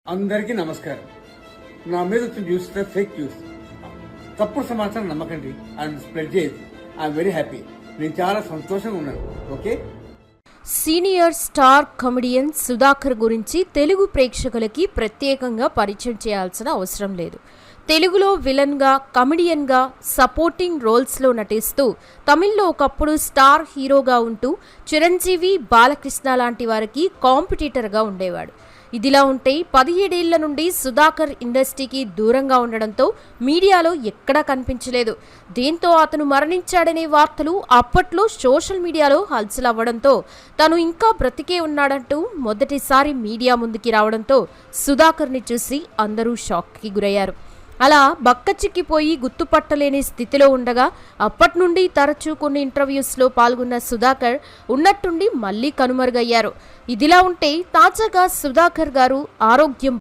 అందరికీ నమస్కారం. నా మీద వచ్చిన న్యూస్ ఫేక్ న్యూస్, తప్పుడు సమాచారం నమ్మకండి అండ్ స్ప్రెడ్ చేయదు. I'm very happy. నేను చాలా సంతోషంగా ఉన్నాను. Okay. Senior star comedian Sudhakar గురించి తెలుగు ప్రేక్షకులకి ప్రత్యేకంగా పరిచయం చేయాల్సిన అవసరం లేదు. తెలుగులో విలన్గా, కమెడియన్గా, సపోర్టింగ్ రోల్స్లో నటిస్తూ తమిళ్లో ఒకప్పుడు స్టార్ హీరోగా ఉంటూ చిరంజీవి, బాలకృష్ణ లాంటి వారికి కాంపిటీటర్గా ఉండేవాడు. ఇదిలా ఉంటే 17 ఏళ్ల నుండి సుధాకర్ ఇండస్ట్రీకి దూరంగా ఉండడంతో మీడియాలో ఎక్కడా కనిపించలేదు. దీంతో అతను మరణించాడనే వార్తలు అప్పట్లో సోషల్ మీడియాలో హల్చల్ అవ్వడంతో తను ఇంకా బ్రతికే ఉన్నాడంటూ మొదటిసారి మీడియా ముందుకి రావడంతో సుధాకర్ని చూసి అందరూ షాక్కి గురయ్యారు. అలా బక్కచిక్కిపోయి గుర్తుపట్టలేని స్థితిలో ఉండగా అప్పటి నుండి తరచూ కొన్ని ఇంటర్వ్యూస్లో పాల్గొన్న సుధాకర్ ఉన్నట్టుండి మళ్లీ కనుమరుగయ్యారు. ఇదిలా ఉంటే తాజాగా సుధాకర్ గారు ఆరోగ్యం